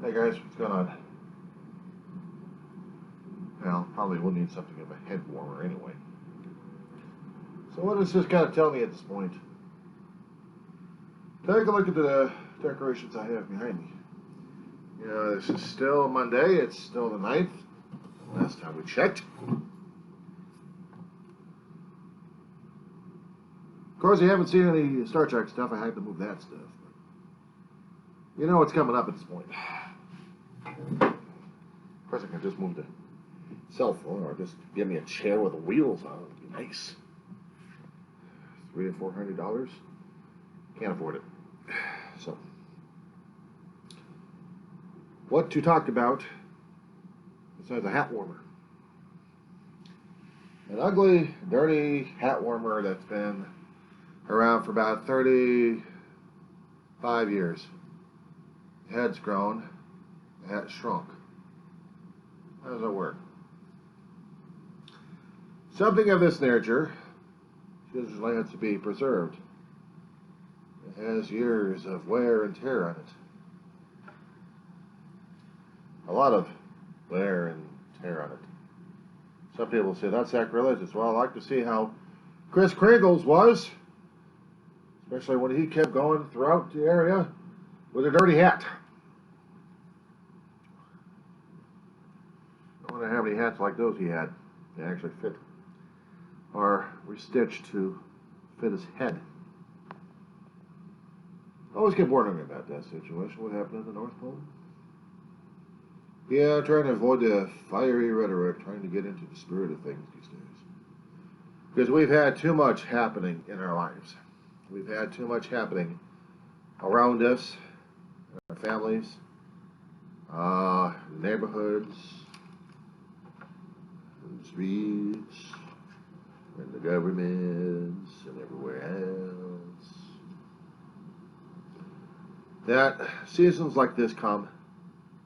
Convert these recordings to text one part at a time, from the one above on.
Hey guys, what's going on? Well, probably will need something of a head warmer anyway. So what does this kind of tell me at this point? Take a look at the decorations I have behind me. You know, this is still Monday. It's still the 9th. Last time we checked. Of course, you haven't seen any Star Trek stuff. I had to move that stuff. But you know what's coming up at this point. Of course, I can just move the cell phone or just give me a chair with the wheels on it. It'd be nice. $300 or $400. Can't afford it. So, what to talk about besides a hat warmer? An ugly, dirty hat warmer that's been around for about 35 years. The head's grown, the hat's shrunk. How does that work? Something of this nature usually has to be preserved. It has years of wear and tear on it. A lot of wear and tear on it. Some people say that's sacrilegious. Well, I like to see how Kris Kringle's was, especially when he kept going throughout the area with a dirty hat. I wonder how many hats like those he had. They actually fit, or were stitched to fit his head. I always get wondering about that situation. What happened in the North Pole? Yeah, I'm trying to avoid the fiery rhetoric, trying to get into the spirit of things these days. Because we've had too much happening in our lives. We've had too much happening around us, in our families, neighborhoods, in the streets, in the governments, and everywhere else. That seasons like this come,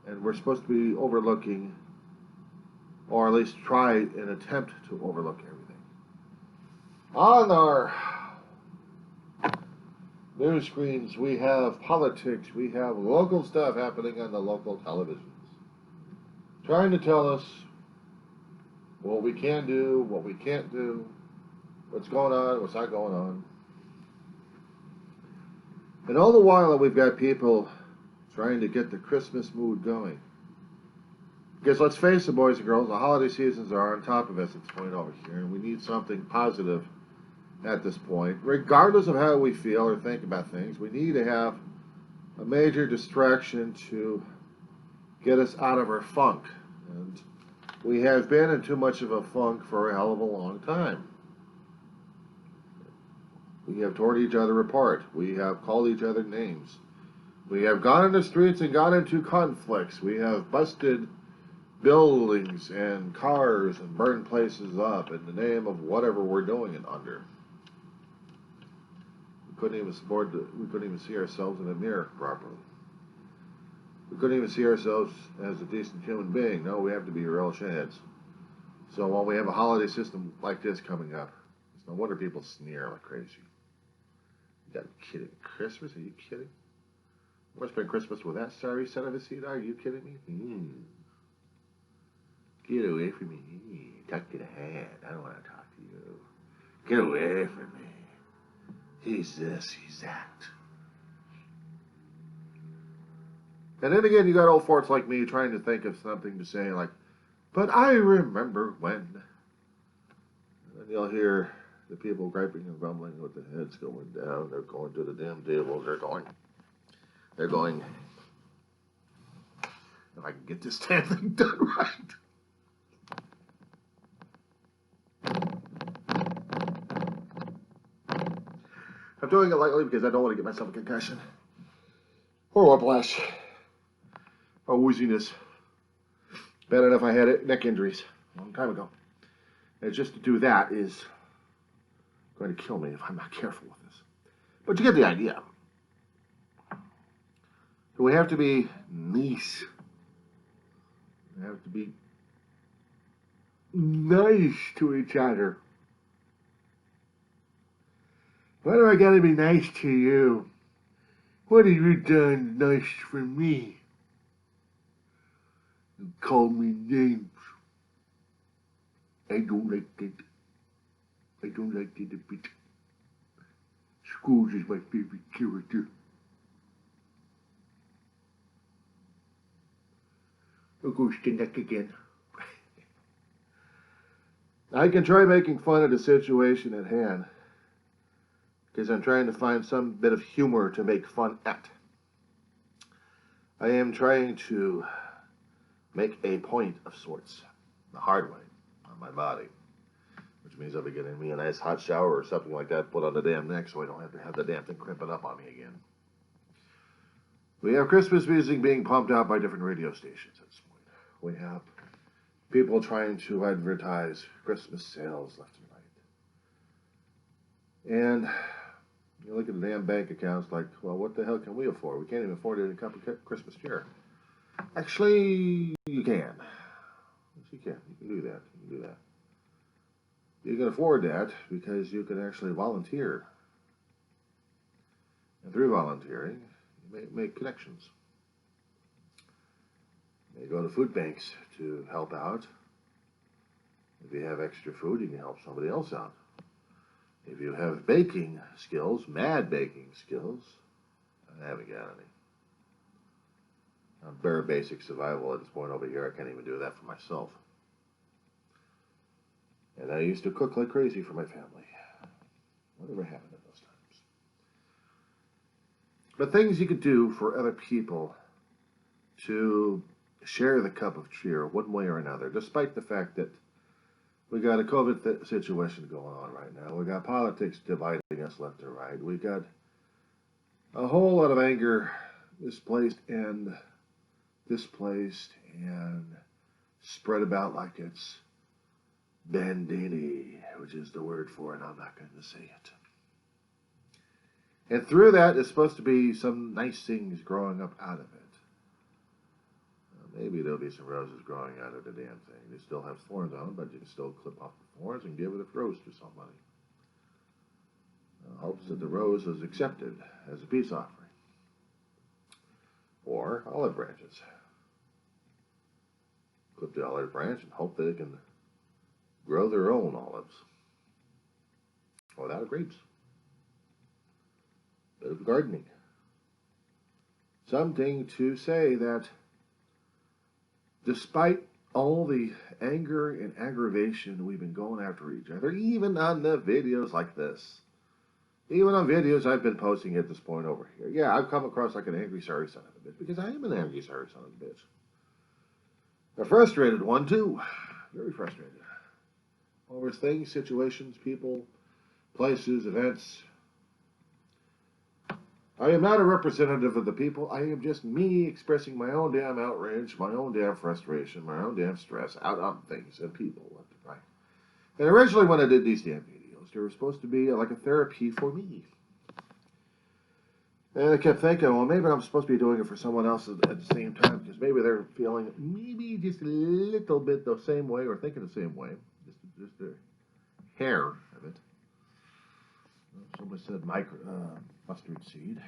and we're supposed to be overlooking, or at least try and attempt to overlook everything. On our news screens, we have politics, we have local stuff happening on the local televisions, trying to tell us what we can do, what we can't do, what's going on, what's not going on. And all the while that we've got people trying to get the Christmas mood going. Because let's face it, boys and girls, the holiday seasons are on top of us at this point over here, and we need something positive at this point. Regardless of how we feel or think about things, we need to have a major distraction to get us out of our funk. And we have been in too much of a funk for a hell of a long time. We have torn each other apart. We have called each other names. We have gone in the streets and got into conflicts. We have busted buildings and cars and burned places up in the name of whatever we're doing it under. We couldn't even see ourselves in a mirror properly. We couldn't even see ourselves as a decent human being. No, we have to be real shitheads. So while we have a holiday system like this coming up, it's no wonder people sneer like crazy. You gotta be kidding. Christmas? Are you kidding? We're spend Christmas with that sorry son of a seed. Are you kidding me? Get away from me. Tuck to the hand. I don't want to talk to you. Get away from me. He's this, he's that. And then again, you got old farts like me trying to think of something to say like, but I remember when. And then you'll hear the people griping and grumbling with their heads going down. They're going to the damn tables. They're going, if I can get this damn thing done right. I'm doing it lightly because I don't want to get myself a concussion. Or whiplash. Or wooziness. Bad enough I had neck injuries a long time ago. And just to do that is going to kill me if I'm not careful with this. But you get the idea. So we have to be nice. We have to be nice to each other. Why do I gotta be nice to you? What have you done nice for me? and call me names. I don't like it. I don't like it a bit. Scrooge is my favorite character. There goes the neck again. I can try making fun of the situation at hand, because I'm trying to find some bit of humor to make fun at. I am trying to make a point of sorts, the hard way, on my body, which means I'll be getting me a nice hot shower or something like that put on the damn neck so I don't have to have the damn thing crimping up on me again. We have Christmas music being pumped out by different radio stations at this point. We have people trying to advertise Christmas sales left and right. And you look at the damn bank accounts like, well, what the hell can we afford? We can't even afford it in a Christmas cheer. Actually, you can. Yes, you can. You can do that. You can do that. You can afford that because you can actually volunteer. And through volunteering, you may make connections. You may go to food banks to help out. If you have extra food, you can help somebody else out. If you have baking skills, mad baking skills, I haven't got any. I'm bare basic survival at this point over here. I can't even do that for myself. And I used to cook like crazy for my family. Whatever happened at those times? But things you could do for other people to share the cup of cheer one way or another, despite the fact that we got a COVID situation going on right now. We got politics dividing us left and right. We got a whole lot of anger displaced and spread about like it's bandini, which is the word for it. I'm not going to say it. And through that, it's supposed to be some nice things growing up out of it. Maybe there'll be some roses growing out of the damn thing. They still have thorns on them, but you can still clip off the thorns and give it a rose to somebody. Hopes that the rose is accepted as a peace offering. Or olive branches. Clip the olive branch and hope that it can grow their own olives. Without grapes. Bit of gardening. Something to say that despite all the anger and aggravation we've been going after each other, even on the videos like this, even on videos I've been posting at this point over here, yeah, I've come across like an angry, sorry son of a bitch, because I am an angry, sorry son of a bitch. A frustrated one, too. Very frustrated. Over things, situations, people, places, events. I am not a representative of the people. I am just me expressing my own damn outrage, my own damn frustration, my own damn stress out on things and people left and right. And originally when I did these damn videos, they were supposed to be like a therapy for me. And I kept thinking, well, maybe I'm supposed to be doing it for someone else at the same time, because maybe they're feeling maybe just a little bit the same way or thinking the same way. Just a hair of it. Someone said mustard seed.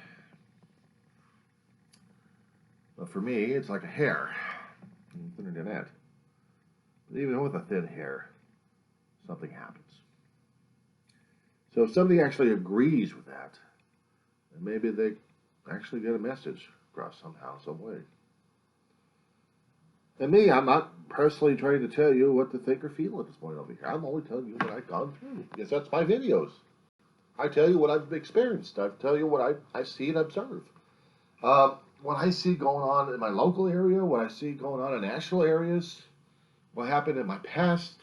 But for me, it's like a hair. Thinner than that. But even with a thin hair, something happens. So if somebody actually agrees with that, then maybe they actually get a message across somehow, some way. And me, I'm not personally trying to tell you what to think or feel at this point over here. I'm only telling you what I've gone through. Because that's my videos. I tell you what I've experienced. I tell you what I see and observe. What I see going on in my local area, what I see going on in national areas, what happened in my past,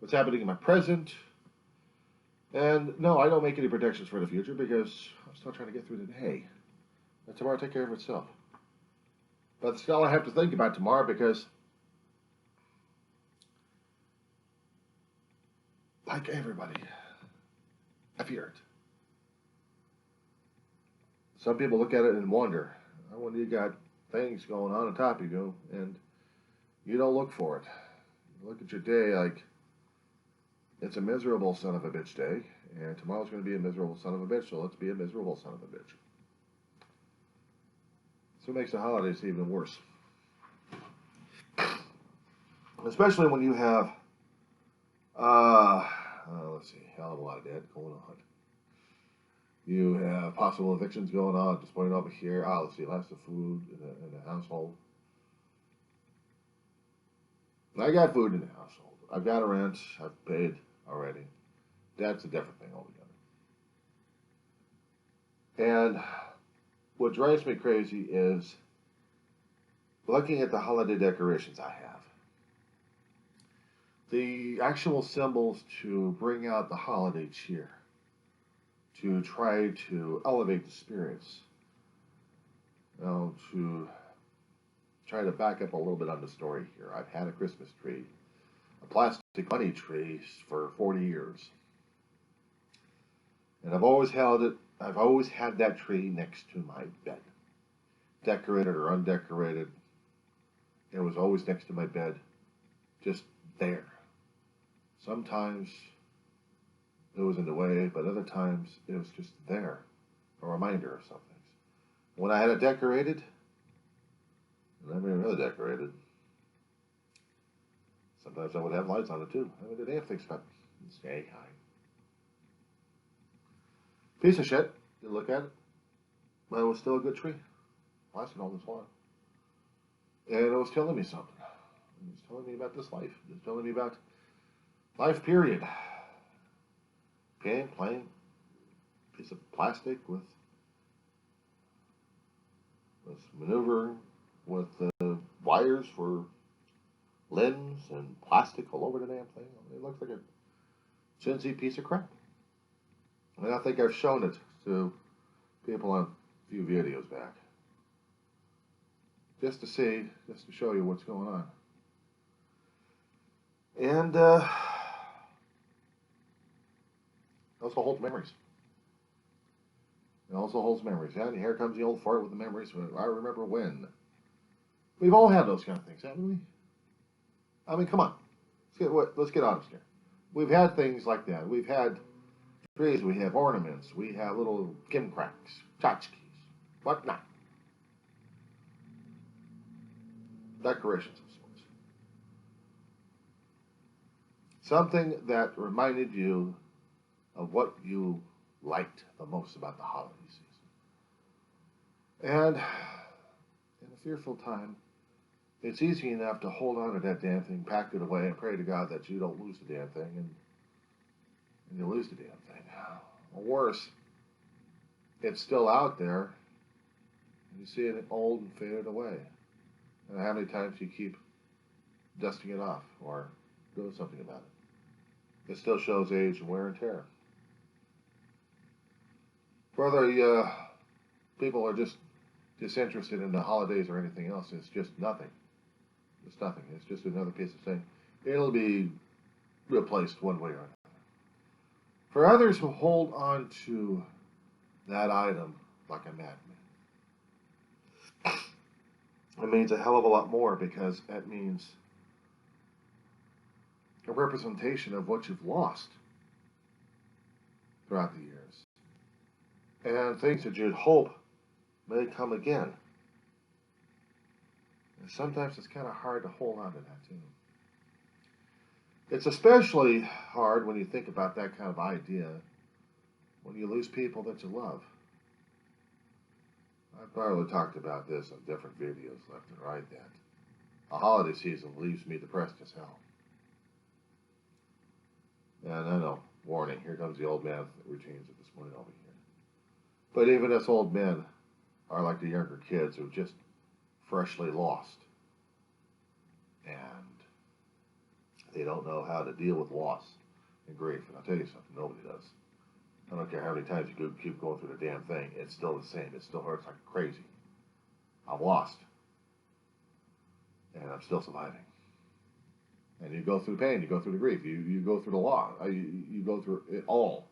what's happening in my present. And no, I don't make any predictions for the future because I'm still trying to get through the day. And tomorrow will take care of itself. But still I have to think about tomorrow because, like everybody, I fear it. Some people look at it and wonder, when you got things going on top of you and you don't look for it. You look at your day like it's a miserable son of a bitch day, and tomorrow's going to be a miserable son of a bitch, so let's be a miserable son of a bitch. So it makes the holidays even worse. Especially when you have, let's see, hell of a lot of that going on. You have possible evictions going on, just pointing over here. Let's see, lots of food in the household. I got food in the household. I've got a rent. I've paid already. That's a different thing altogether. And what drives me crazy is looking at the holiday decorations I have. The actual symbols to bring out the holiday cheer, to try to elevate the spirits, to try to back up a little bit on the story here. I've had a Christmas tree, a plastic bunny tree for 40 years. And I've always had that tree next to my bed. Decorated or undecorated. It was always next to my bed, just there. Sometimes it was in the way, but other times it was just there, a reminder of something. When I had it decorated, and I mean really decorated, sometimes I would have lights on it too. I mean, the damn thing's got stay high. Piece of shit. You look at it, but it was still a good tree. Lasted all this long. And it was telling me something. It was telling me about this life. It was telling me about life, period. Plain piece of plastic with maneuver with wires for limbs and plastic all over the damn thing. It looks like a chintzy piece of crap. And I think I've shown it to people on a few videos back. Just to show you what's going on. And also holds memories. It also holds memories. Yeah, and here comes the old fart with the memories. I remember when. We've all had those kind of things, haven't we? I mean, come on. Let's get honest here. We've had things like that. We've had trees, we have ornaments, we have little gimcracks, tchotchkes, whatnot. Decorations of sorts. Something that reminded you of what you liked the most about the holiday season. And in a fearful time, it's easy enough to hold on to that damn thing, pack it away, and pray to God that you don't lose the damn thing, and you lose the damn thing. Or worse, it's still out there, and you see it old and faded away. And how many times you keep dusting it off or doing something about it? It still shows age and wear and tear. Whether people are just disinterested in the holidays or anything else, it's just nothing. It's nothing. It's just another piece of thing. It'll be replaced one way or another. For others who hold on to that item like a madman, it means a hell of a lot more, because it means a representation of what you've lost throughout the years, and things that you'd hope may come again. And sometimes it's kind of hard to hold on to that too. It's especially hard when you think about that kind of idea when you lose people that you love. I've probably talked about this in different videos left and right, that a holiday season leaves me depressed as hell. And I know, warning, here comes the old man routines at this point over here. But even us old men are like the younger kids who just freshly lost. And they don't know how to deal with loss and grief. And I'll tell you something, nobody does. I don't care how many times you keep going through the damn thing, it's still the same. It still hurts like crazy. I'm lost. And I'm still surviving. And you go through pain, you go through the grief, you go through the loss, you go through it all.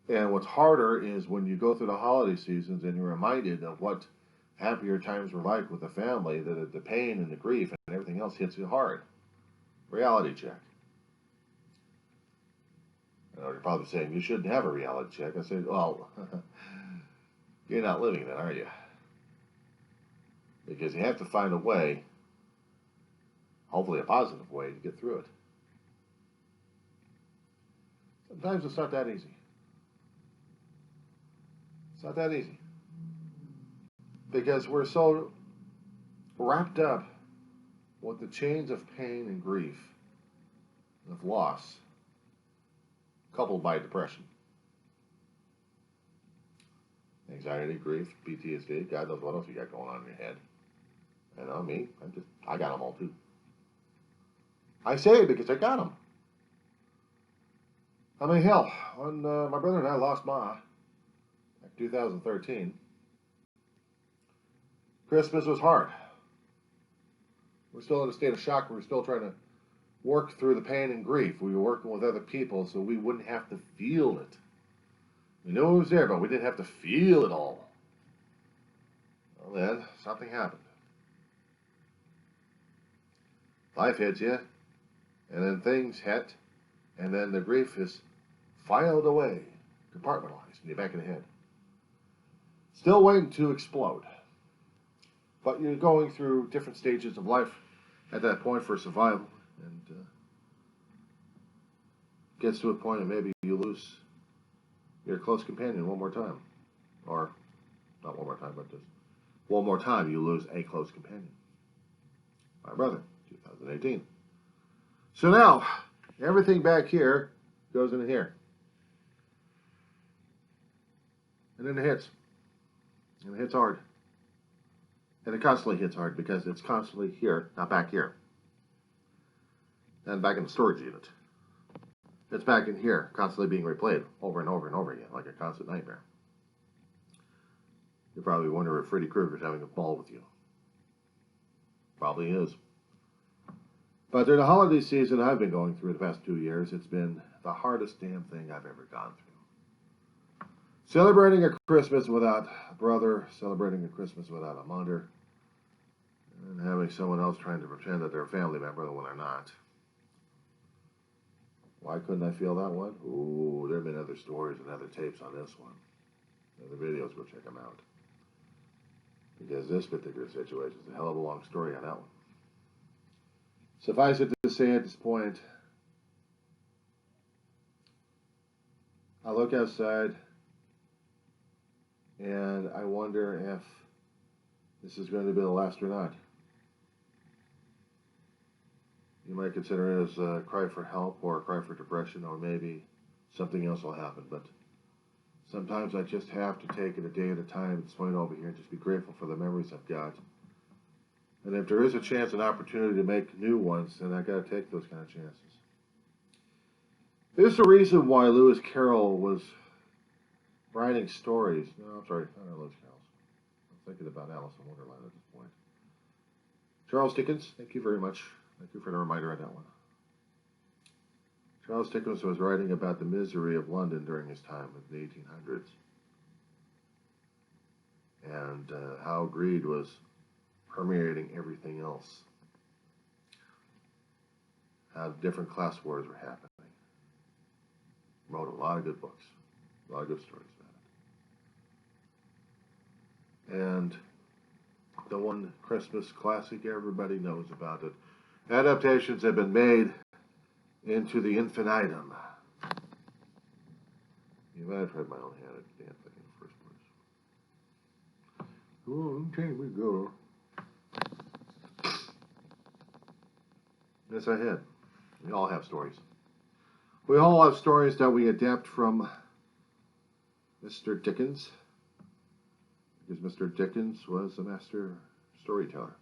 And what's harder is when you go through the holiday seasons and you're reminded of what happier times were like with the family, that the pain and the grief and everything else hits you hard. Reality check. You're probably saying, you shouldn't have a reality check. I said, well, you're not living then, are you? Because you have to find a way hopefully a positive way to get through it. Sometimes it's not that easy. It's not that easy. Because we're so wrapped up with the chains of pain and grief, of loss, coupled by depression, anxiety, grief, PTSD, God knows what else you got going on in your head. You know, me, I got them all too. I say it because I got them. I mean, hell, when my brother and I lost Ma, in 2013, Christmas was hard. We're still in a state of shock. We're still trying to work through the pain and grief. We were working with other people so we wouldn't have to feel it. We knew it was there, but we didn't have to feel it all. Well, then, something happened. Life hits you, and then things hit, and then the grief is filed away, compartmentalized in your back of the head. Still waiting to explode. But you're going through different stages of life at that point for survival, and gets to a point that maybe you lose your close companion one more time. Or, not one more time, but just one more time you lose a close companion. My brother, 2018. So now, everything back here goes into here. And then it hits. And it hits hard. And it constantly hits hard because it's constantly here, not back here. And back in the storage unit. It's back in here, constantly being replayed over and over and over again, like a constant nightmare. You probably wonder if Freddy Krueger's having a ball with you. Probably is. But during the holiday season I've been going through the past 2 years, it's been the hardest damn thing I've ever gone through. Celebrating a Christmas without a brother, celebrating a Christmas without a mother, and having someone else trying to pretend that they're a family member when they're not. Why couldn't I feel that one? Ooh, there have been other stories and other tapes on this one. Other videos, go check them out. Because this particular situation is a hell of a long story on that one. Suffice it to say at this point, I look outside and I wonder if this is going to be the last or not. You might consider it as a cry for help or a cry for depression, or maybe something else will happen. But sometimes I just have to take it a day at a time and swing over here and just be grateful for the memories I've got. And if there is a chance, an opportunity to make new ones, then I got to take those kind of chances. There's a reason why Lewis Carroll was writing stories. No, I'm sorry, not Lewis Carroll's. I'm thinking about Alice in Wonderland at this point. Charles Dickens, thank you very much. Thank you for the reminder on that one. Charles Dickens was writing about the misery of London during his time in the 1800s. And how greed was permeating everything else. How different class wars were happening. Wrote a lot of good books. A lot of good stories about it. And the one Christmas classic everybody knows about it. Adaptations have been made into the infinitum. You might have heard my own hand at the damn thing in the first place. Oh, okay, we go. Yes, I had. We all have stories. We all have stories that we adapt from Mr. Dickens, because Mr. Dickens was a master storyteller.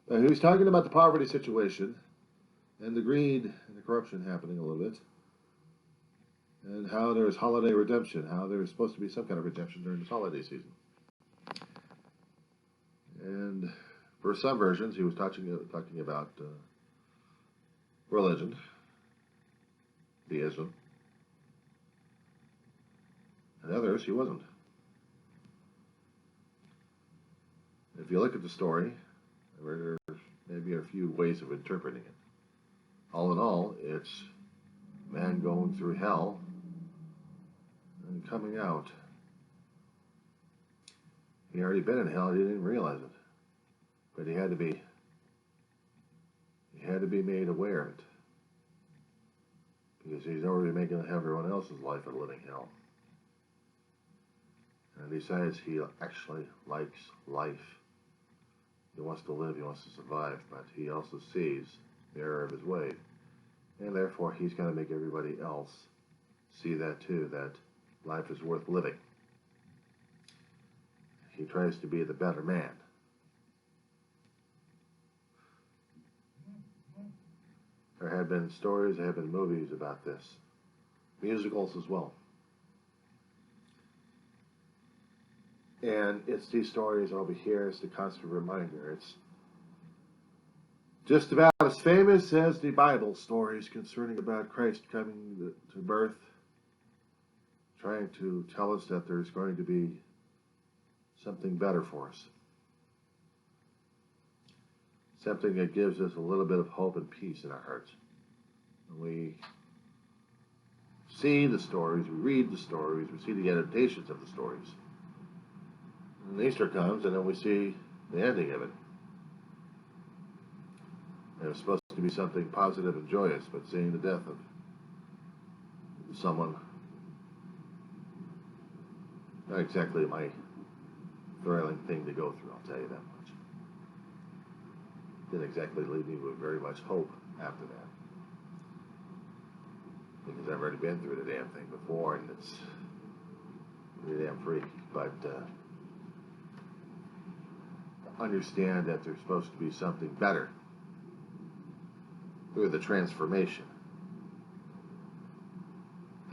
He was talking about the poverty situation and the greed and the corruption happening a little bit, and how there's holiday redemption, how there's supposed to be some kind of redemption during this holiday season. And for some versions, he was talking about religion, theism, and others he wasn't. If you look at the story, there's maybe a few ways of interpreting it. All in all, it's man going through hell and coming out. He already been in hell, he didn't realize it. But he had to be He had to be made aware of it. Because he's already making everyone else's life a living hell. And besides, he actually likes life. He wants to live, he wants to survive, but he also sees the error of his way. And therefore, he's going to make everybody else see that too, that life is worth living. He tries to be the better man. There have been stories, there have been movies about this. Musicals as well. And it's these stories over here, it's the constant reminder. It's just about as famous as the Bible stories concerning about Christ coming to birth, trying to tell us that there's going to be something better for us. Something that gives us a little bit of hope and peace in our hearts. We see the stories, we read the stories, we see the adaptations of the stories. And Easter comes, and then we see the ending of it. And it was supposed to be something positive and joyous, but seeing the death of someone, not exactly my thrilling thing to go through, I'll tell you that much. Didn't exactly leave me with very much hope after that. Because I've already been through the damn thing before, and it's pretty damn freaky. But understand that there's supposed to be something better through the transformation.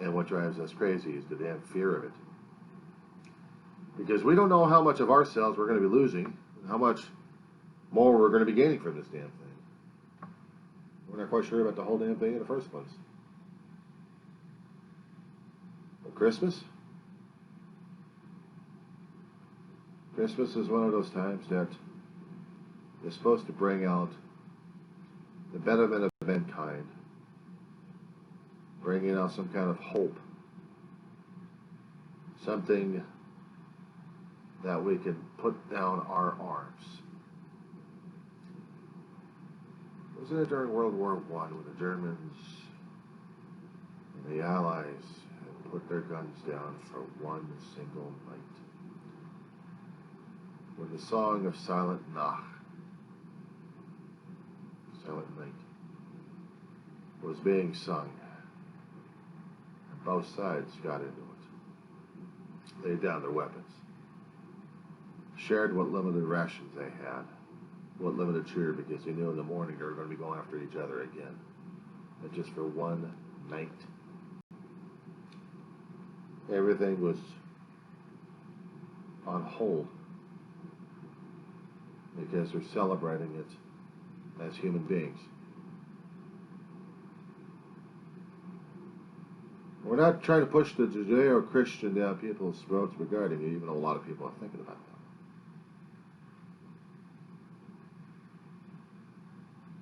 And what drives us crazy is the damn fear of it. Because we don't know how much of ourselves we're going to be losing, and how much more we're going to be gaining from this damn thing. We're not quite sure about the whole damn thing in the first place. But Christmas is one of those times that is supposed to bring out the betterment of mankind, bringing out some kind of hope, something that we can put down our arms. Wasn't it during World War I when the Germans and the Allies had put their guns down for one single night? When the song of Silent Nacht, Silent Night, was being sung, and both sides got into it, laid down their weapons, shared what limited rations they had, what limited cheer, because they knew in the morning they were going to be going after each other again, but just for one night. Everything was on hold because they're celebrating it as human beings. We're not trying to push the Judeo-Christian down people's throats regarding it, even though a lot of people are thinking about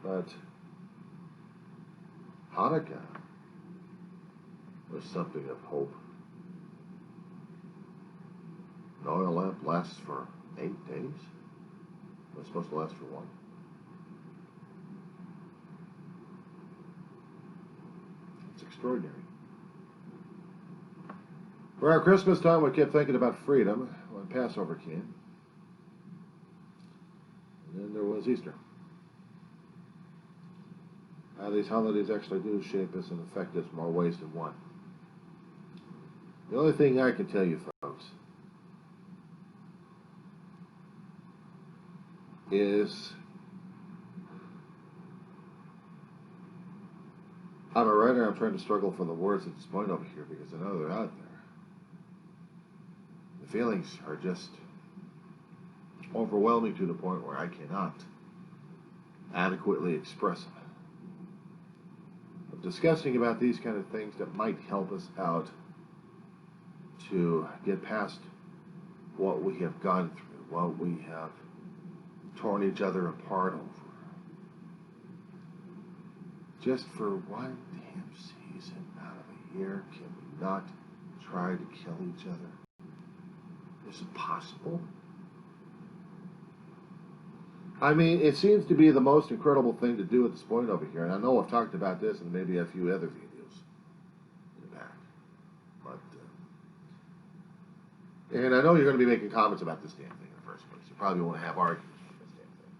that. But Hanukkah was something of hope. An oil lamp lasts for 8 days. It was supposed to last for 1. It's extraordinary. For our Christmas time, we kept thinking about freedom when Passover came. And then there was Easter. How these holidays actually do shape us and affect us in more ways than one. The only thing I can tell you, folks, is I'm a writer. I'm trying to struggle for the words at this point over here because I know they're out there. The feelings are just overwhelming to the point where I cannot adequately express them. But discussing about these kind of things that might help us out to get past what we have gone through, what we have torn each other apart over. Just for one damn season out of a year, can we not try to kill each other? Is it possible? I mean, it seems to be the most incredible thing to do at this point over here, and I know I've talked about this in maybe a few other videos in the back, but and I know you're going to be making comments about this damn thing in the first place. You probably won't have arguments about this damn thing,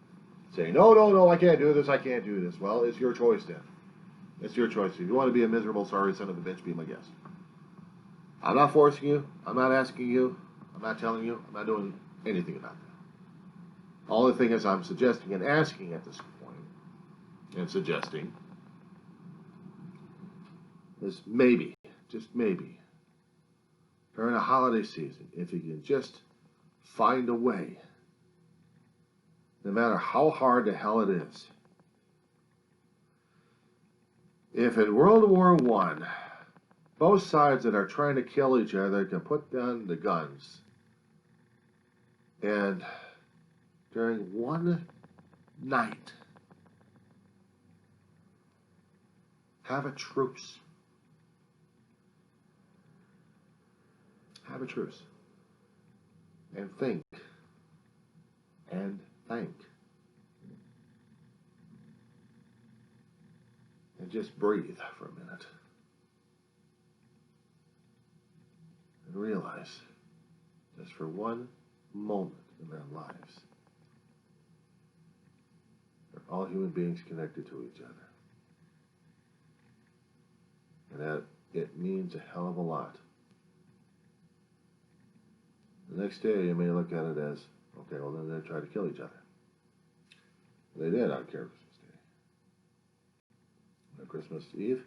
saying, "No, no, no, I can't do this. I can't do this." Well, it's your choice then. It's your choice. If you want to be a miserable, sorry son of a bitch, be my guest. I'm not forcing you. I'm not asking you. I'm not telling you. I'm not doing anything about that. All the thing is I'm suggesting and asking at this point, and suggesting, is maybe, just maybe, during a holiday season, if you can just find a way, no matter how hard the hell it is. If in World War I, both sides that are trying to kill each other can put down the guns, and during one night, have a truce. Have a truce. And think. And think. And just breathe for a minute. And realize, just for one moment in their lives, they're all human beings connected to each other. And that it means a hell of a lot. The next day you may look at it as, okay, well then they try to kill each other. They did on Christmas Day. On Christmas Eve,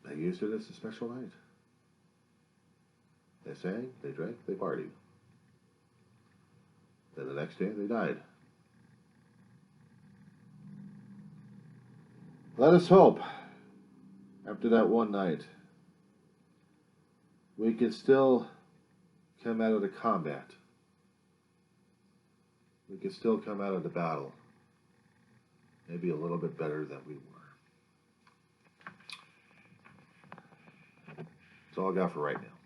they used it as a special night. They sang, they drank, they partied. Then the next day they died. Let us hope, after that one night, we can still come out of the combat. We can still come out of the battle maybe a little bit better than we were. That's all I got for right now.